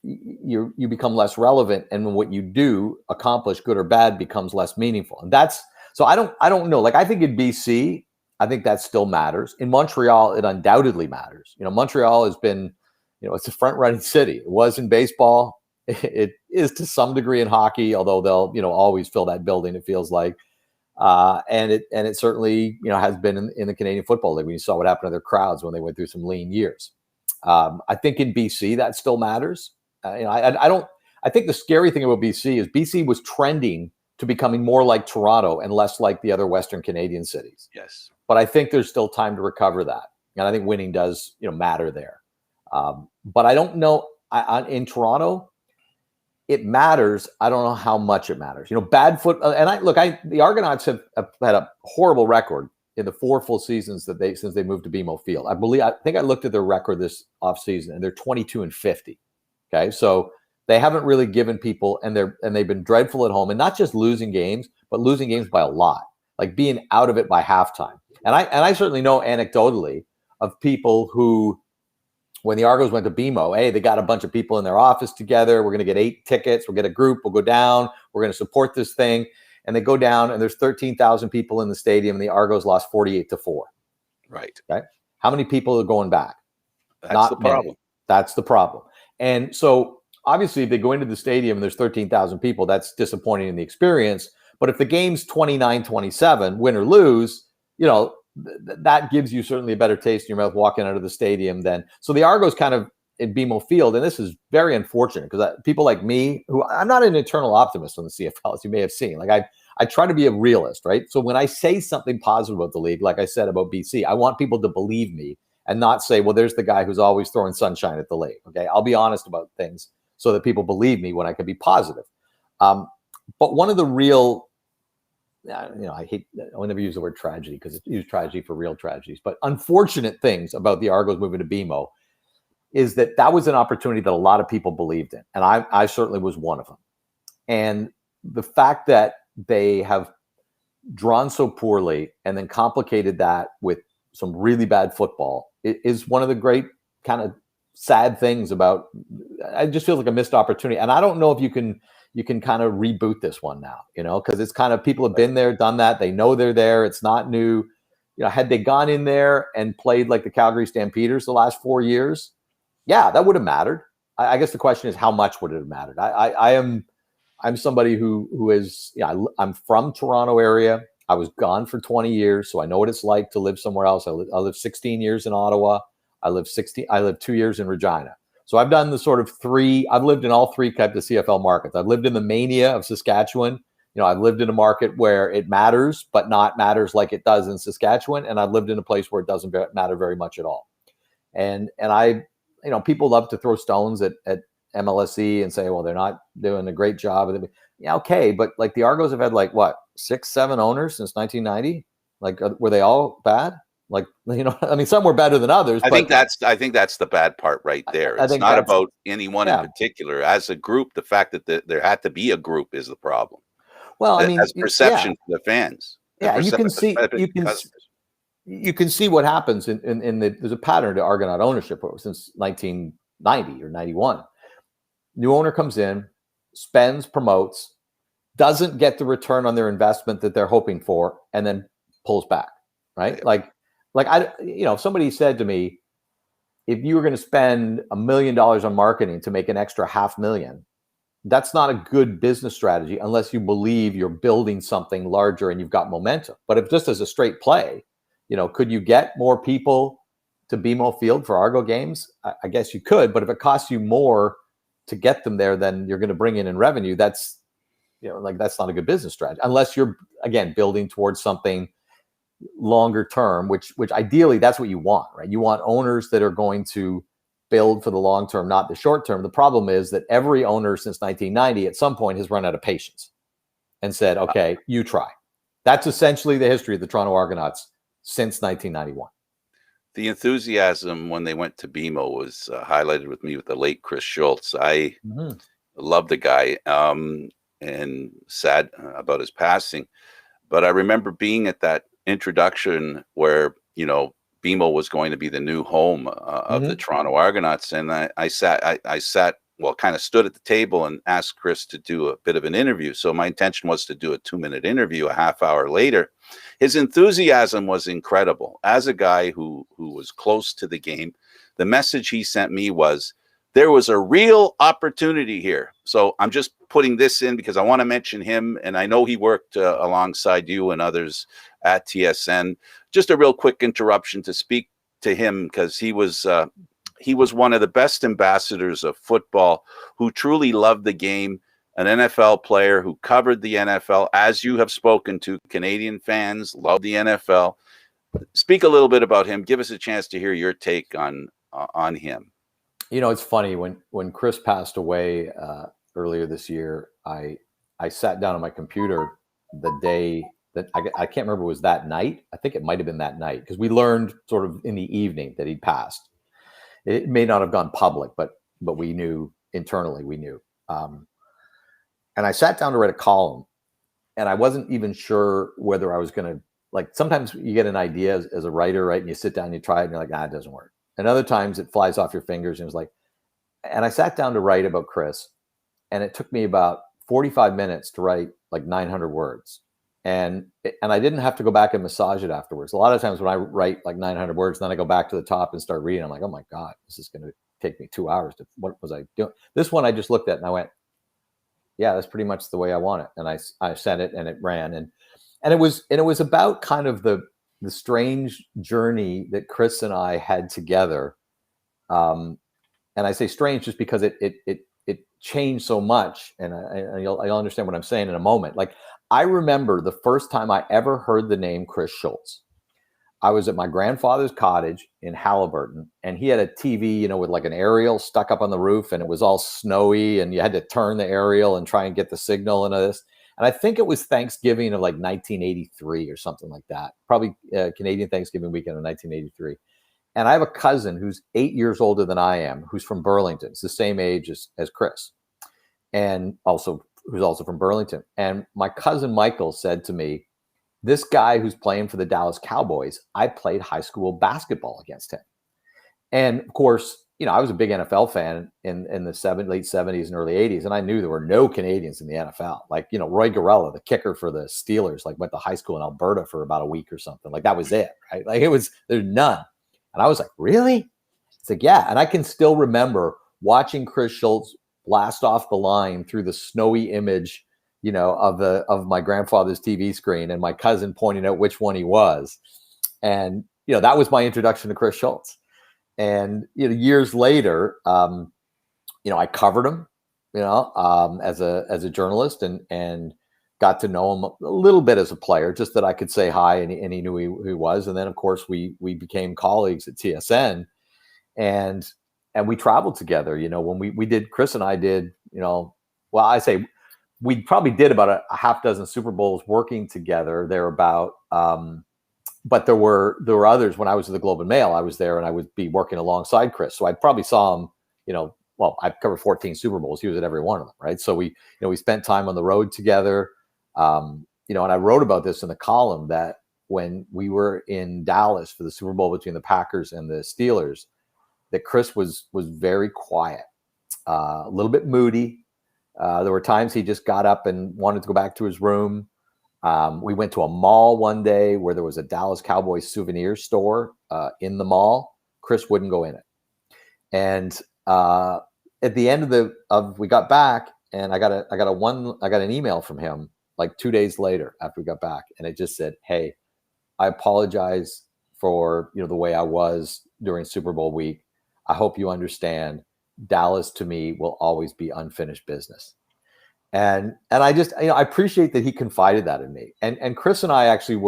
you become less relevant. And what you do accomplish, good or bad, becomes less meaningful. And that's, so I don't know. Like, I think in BC, I think that still matters. In Montreal, it undoubtedly matters. Montreal has been, it's a front-running city. It was in baseball. It is to some degree in hockey, although they'll, always fill that building, it feels like. And it certainly, has been in the Canadian Football League when you saw what happened to their crowds when they went through some lean years. I think in BC, that still matters. I think the scary thing about BC is BC was trending to becoming more like Toronto and less like the other Western Canadian cities. Yes. But I think there's still time to recover that. And I think winning does, matter there. But I don't know, in Toronto, it matters. I don't know how much it matters. Bad foot. The Argonauts have had a horrible record in the 4 full seasons since they moved to BMO Field. I think I looked at their record this offseason, and they're 22-50. Okay. So they haven't really given people, and they've been dreadful at home, and not just losing games, but losing games by a lot, like being out of it by halftime. And I certainly know anecdotally of people who, when the Argos went to BMO, hey, they got a bunch of people in their office together. We're going to get 8 tickets. We'll get a group. We'll go down. We're going to support this thing. And they go down, and there's 13,000 people in the stadium, and the Argos lost 48-4. Right. Okay. How many people are going back? That's Not the problem. Many. That's the problem. And so obviously, if they go into the stadium and there's 13,000 people, that's disappointing in the experience. But if the game's 29-27, win or lose, that gives you certainly a better taste in your mouth walking out of the stadium then. So the Argos kind of in BMO Field, and this is very unfortunate because people like me, who I'm not an eternal optimist on the CFL, as you may have seen. Like I try to be a realist, right? So when I say something positive about the league, like I said about BC, I want people to believe me and not say, well, there's the guy who's always throwing sunshine at the league. Okay, I'll be honest about things so that people believe me when I can be positive. But one of the real, I never use the word tragedy because it's used tragedy for real tragedies, but unfortunate things about the Argos moving to BMO is that was an opportunity that a lot of people believed in. And I certainly was one of them. And the fact that they have drawn so poorly and then complicated that with some really bad football is one of the great kind of sad things about. It just feels like a missed opportunity. And I don't know if you can kind of reboot this one now, because it's kind of, people have been there, done that. They know they're there. It's not new. Had they gone in there and played like the Calgary Stampeders the last 4 years, yeah, that would have mattered. I guess the question is, how much would it have mattered? I'm somebody who is, I'm from Toronto area. I was gone for 20 years, so I know what it's like to live somewhere else. I lived 16 years in Ottawa. I lived 2 years in Regina. So I've done the sort of I've lived in all three types of CFL markets. I've lived in the mania of Saskatchewan. I've lived in a market where it matters, but not matters like it does in Saskatchewan. And I've lived in a place where it doesn't matter very much at all. And I, people love to throw stones at MLSE and say, well, they're not doing a great job. Yeah, okay. But like the Argos have had 6, 7 owners since 1990. Were they all bad? Some were better than others. I think that's the bad part right there. It's not about anyone in particular. As a group, the fact that there had to be a group is the problem. Well, as perception for the fans. Yeah, you can see what happens there's a pattern to Argonaut ownership since 1990 or 91. New owner comes in, spends, promotes, doesn't get the return on their investment that they're hoping for, and then pulls back. Right? Yeah. If somebody said to me, if you were going to spend $1 million on marketing to make an extra $500,000, that's not a good business strategy unless you believe you're building something larger and you've got momentum. But if just as a straight play, could you get more people to BMO Field for Argo games? I guess you could, but if it costs you more to get them there than you're going to bring in revenue, that's not a good business strategy unless you're, again, building towards something longer term, which ideally that's what you want, right? You want owners that are going to build for the long term, not the short term. The problem is that every owner since 1990 at some point has run out of patience and said, okay, you try. That's essentially the history of the Toronto Argonauts since 1991. The enthusiasm when they went to BMO was highlighted with me with the late Chris Schultz. I love the guy and sad about his passing. But I remember being at that introduction where, BMO was going to be the new home of the Toronto Argonauts. And I sat, well, kind of stood at the table and asked Chris to do a bit of an interview. So my intention was to do a 2-minute interview a half hour later. His enthusiasm was incredible. As a guy who was close to the game, the message he sent me was, there was a real opportunity here. So I'm just putting this in because I want to mention him. And I know he worked alongside you and others at TSN. Just a real quick interruption to speak to him because he was one of the best ambassadors of football who truly loved the game, an NFL player who covered the NFL. As you have spoken to, Canadian fans love the NFL. Speak a little bit about him. Give us a chance to hear your take on him. It's funny when Chris passed away earlier this year, I sat down on my computer the day that I can't remember, it was that night. I think it might've been that night because we learned sort of in the evening that he'd passed. It may not have gone public, but we knew internally, we knew. And I sat down to write a column and I wasn't even sure whether I was going to, sometimes you get an idea as a writer, right? And you sit down and you try it and you're like, it doesn't work. And other times it flies off your fingers and and I sat down to write about Chris and it took me about 45 minutes to write 900 words. And I didn't have to go back and massage it afterwards. A lot of times when I write 900 words, then I go back to the top and start reading. I'm like, oh my God, this is going to take me 2 hours. What was I doing? This one I just looked at and I went, yeah, that's pretty much the way I want it. And I sent it and it ran. And it was about kind of the strange journey that Chris and I had together. And I say strange just because it changed so much. And you'll understand what I'm saying in a moment. I remember the first time I ever heard the name Chris Schultz. I was at my grandfather's cottage in Halliburton, and he had a TV, with an aerial stuck up on the roof, and it was all snowy, and you had to turn the aerial and try and get the signal and this. And I think it was Thanksgiving of 1983 or something like that, probably Canadian Thanksgiving weekend of 1983. And I have a cousin who's 8 years older than I am, who's from Burlington. It's the same age as Chris, and who's also from Burlington. And my cousin Michael said to me, this guy who's playing for the Dallas Cowboys, I played high school basketball against him. And of course, I was a big NFL fan in the late 70s and early 80s, and I knew there were no Canadians in the NFL. Like, Roy Gorella, the kicker for the Steelers, like went to high school in Alberta for about a week or something. Like that was it, right? Like there's none. And I was like, really? It's like, yeah. And I can still remember watching Chris Schultz blast off the line through the snowy image, of my grandfather's TV screen, and my cousin pointing out which one he was. And, that was my introduction to Chris Schultz. And, years later, I covered him, as a journalist, and got to know him a little bit as a player, just that I could say hi, and he knew who he was. And then, of course, we became colleagues at TSN, and we traveled together. When Chris and I did, I say we probably did about a half dozen Super Bowls working together thereabout. But there were others. When I was at the Globe and Mail, I was there, and I would be working alongside Chris. So I probably saw him, I covered 14 Super Bowls. He was at every one of them, right? So we spent time on the road together. And I wrote about this in the column, that when we were in Dallas for the Super Bowl between the Packers and the Steelers, that Chris was very quiet, a little bit moody. There were times he just got up and wanted to go back to his room. We went to a mall one day where there was a Dallas Cowboys souvenir store in the mall. Chris wouldn't go in it. And at the end we got back, and I got an email from him like 2 days later after we got back, and it just said, "Hey, I apologize for the way I was during Super Bowl week. I hope you understand. Dallas to me will always be unfinished business." And I just, I appreciate that he confided that in me. And Chris and I actually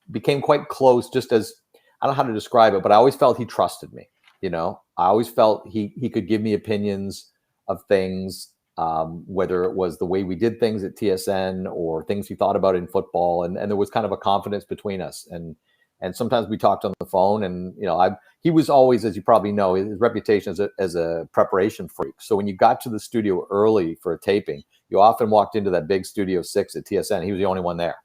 became quite close, just as, I don't know how to describe it, but I always felt he trusted me. I always felt he could give me opinions of things, whether it was the way we did things at TSN or things he thought about in football. And there was kind of a confidence between us. And sometimes we talked on the phone, and, he was always, as you probably know, his reputation as a preparation freak. So when you got to the studio early for a taping, you often walked into that big Studio 6 at TSN. He was the only one there,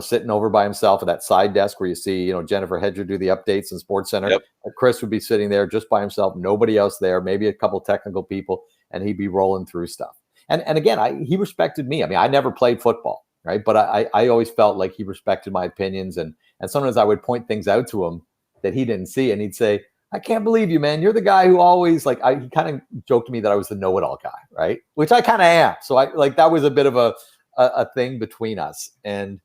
sitting over by himself at that side desk where you see, Jennifer Hedger do the updates in Sports Center. Yep. Chris would be sitting there just by himself, nobody else there, maybe a couple technical people, and he'd be rolling through stuff. And again, he respected me. I mean, I never played football, right? But I always felt like he respected my opinions, and sometimes I would point things out to him that he didn't see, and he'd say, "I can't believe you, man. You're the guy who always," he kind of joked to me that I was the know-it-all guy, right? Which I kind of am. So that was a bit of a thing between us. And,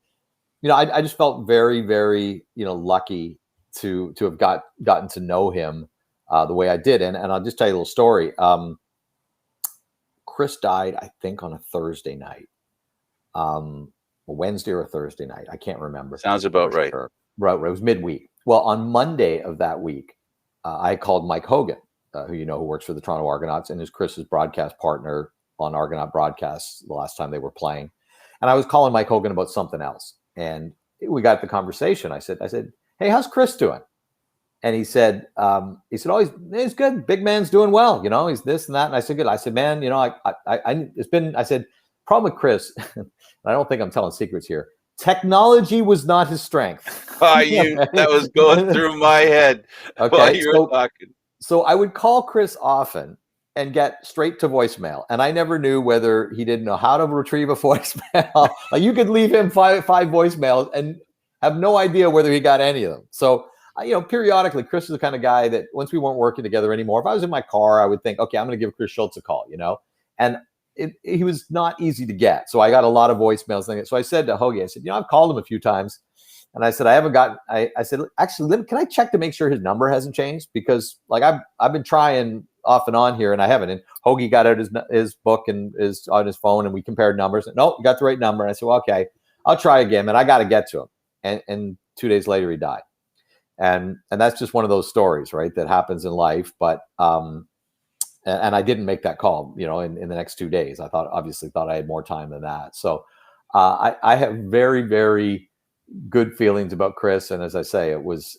I just felt very, very, lucky to have gotten to know him the way I did. And I'll just tell you a little story. Chris died, I think, on a Thursday night, a Wednesday or a Thursday night. I can't remember. Sounds about right. Sure. Right. It was midweek. Well, on Monday of that week, I called Mike Hogan, who works for the Toronto Argonauts and is Chris's broadcast partner on Argonaut broadcasts the last time they were playing. And I was calling Mike Hogan about something else. And we got the conversation. I said, "Hey, how's Chris doing?" And he said, "Oh, he's good. Big man's doing well. He's this and that." And I said, "Good." I said, "Man, I said, problem with Chris," and I don't think I'm telling secrets here, technology was not his strength. That was going through my head while you were talking. So I would call Chris often and get straight to voicemail, and I never knew whether he didn't know how to retrieve a voicemail. You could leave him five voicemails and have no idea whether he got any of them. So, periodically, Chris is the kind of guy that once we weren't working together anymore, if I was in my car, I would think, okay, I'm going to give Chris Schultz a call, and he was not easy to get. So I got a lot of voicemails. So I said to Hoagie, I said, I've called him a few times. And I said, I said, actually, can I check to make sure his number hasn't changed? Because I've been trying off and on here and I haven't. And Hoagie got out his book and is on his phone and we compared numbers. And, "No, you got the right number." And I said, "Well, okay, I'll try again, and I got to get to him." And 2 days later he died. And that's just one of those stories, right, that happens in life. But, and I didn't make that call, in the next 2 days. I obviously thought I had more time than that. So I have very, very good feelings about Chris. And as I say, it was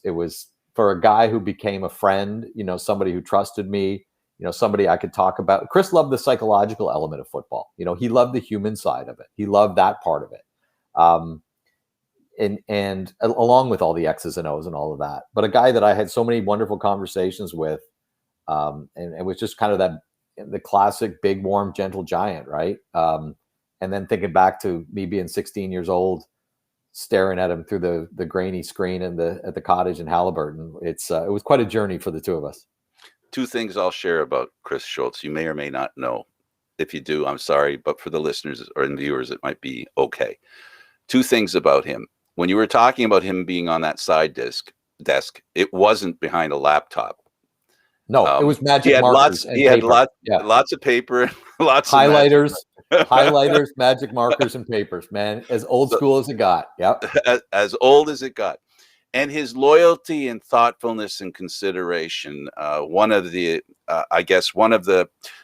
for a guy who became a friend, somebody who trusted me, somebody I could talk about. Chris loved the psychological element of football. He loved the human side of it. He loved that part of it. And along with all the X's and O's and all of that, but a guy that I had so many wonderful conversations with, and it was just kind of the classic big, warm, gentle giant, right? And then thinking back to me being 16 years old, staring at him through the grainy screen at the cottage in Halliburton. It was quite a journey for the two of us. Two things I'll share about Chris Schultz. You may or may not know. If you do, I'm sorry, but for the listeners or the viewers, it might be okay. Two things about him. When you were talking about him being on that side desk, it wasn't behind a laptop. No, it was magic markers. He had lots of paper, lots highlighters, highlighters, magic markers, and papers. Man, as old school as it got. Yep, as old as it got. And his loyalty and thoughtfulness and consideration. One of the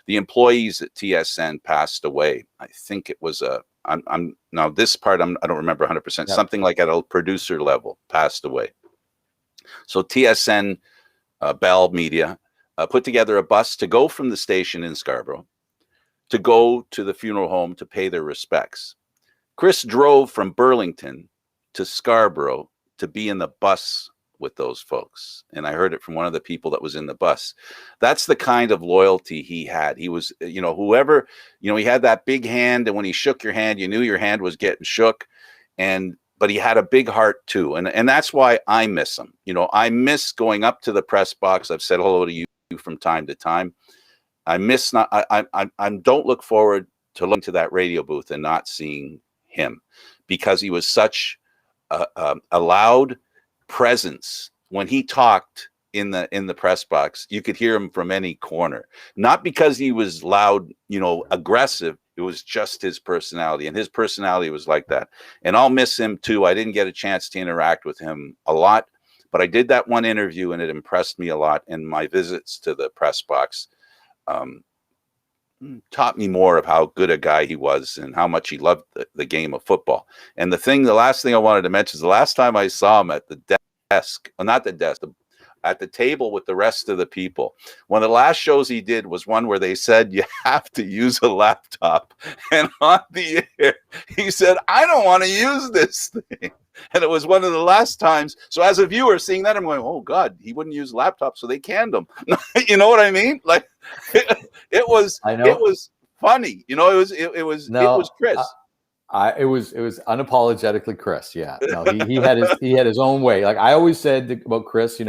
employees at TSN passed away. I think it was I'm now this part I don't remember 100%. Yep. Something like at a producer level passed away. So TSN Bell Media put together a bus to go from the station in Scarborough to go to the funeral home to pay their respects. Chris drove from Burlington to Scarborough to be in the bus with those folks. And I heard it from one of the people that was in the bus. That's the kind of loyalty he had. He was, he had that big hand, and when he shook your hand, you knew your hand was getting shook. But he had a big heart too. And that's why I miss him. I miss going up to the press box. I've said hello to you from time to time. I don't look forward to looking to that radio booth and not seeing him, because he was such a loud presence. When he talked in the press box, you could hear him from any corner, not because he was loud, aggressive. It was just his personality, and his personality was like that. And I'll miss him too. I didn't get a chance to interact with him a lot, but I did that one interview, and it impressed me a lot. And my visits to the press box taught me more of how good a guy he was and how much he loved the game of football. And the last thing I wanted to mention is the last time I saw him at the desk, well, not the desk, at the table with the rest of the people. One of the last shows he did was one where they said you have to use a laptop. And on the air, he said, I don't want to use this thing. And it was one of the last times. So as a viewer seeing that, I'm going, oh God, he wouldn't use a laptop, so they canned him. You know what I mean? Like it was funny. It was Chris. It was unapologetically Chris. Yeah, no, he had his own way. Like I always said about Chris,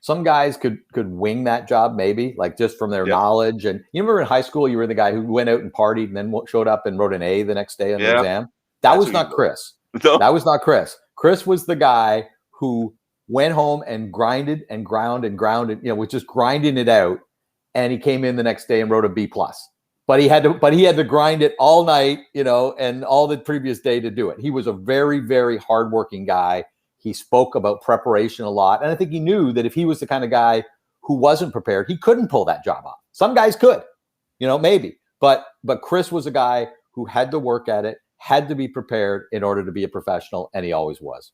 some guys could wing that job, maybe, like just from their knowledge. And you remember in high school, you were the guy who went out and partied and then showed up and wrote an A the next day on the exam. That was not Chris. No. That was not Chris. Chris was the guy who went home and grinded and ground and grounded, was just grinding it out. And he came in the next day and wrote a B+. But he had to grind it all night, and all the previous day to do it. He was a very, very hardworking guy. He spoke about preparation a lot. And I think he knew that if he was the kind of guy who wasn't prepared, he couldn't pull that job off. Some guys could, maybe. But Chris was a guy who had to work at it, had to be prepared in order to be a professional, and he always was.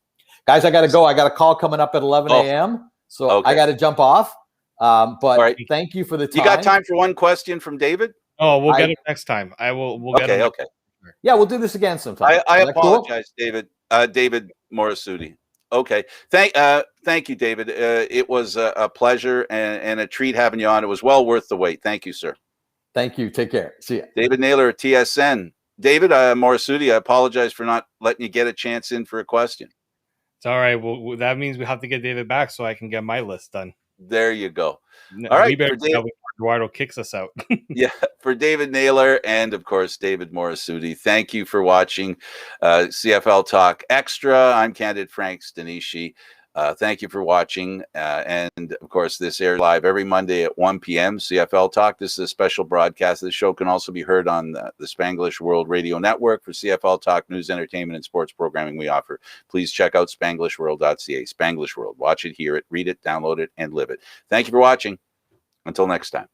Guys, I got to go. I got a call coming up at 11 a.m., so okay. I got to jump off. But Thank you for the time. You got time for one question from David? Oh, we'll get it next time. We'll get it. Okay. Yeah, we'll do this again sometime. I apologize, cool? David. David Morassutti. Okay. Thank you, David. It was a pleasure and a treat having you on. It was well worth the wait. Thank you, sir. Thank you. Take care. See ya. David Naylor at TSN. David Morassutti, I apologize for not letting you get a chance in for a question. It's all right. Well, that means we have to get David back so I can get my list done. There you go. All right. Eduardo kicks us out. Yeah, for David Naylor and, of course, David Morassutti, thank you for watching CFL Talk Extra. I'm Candid Frank Stanisci. Thank you for watching. And, of course, this airs live every Monday at 1 p.m. CFL Talk. This is a special broadcast. This show can also be heard on the Spanglish World Radio Network. For CFL Talk news, entertainment, and sports programming we offer, please check out SpanglishWorld.ca. Spanglish World. Watch it, hear it, read it, download it, and live it. Thank you for watching. Until next time.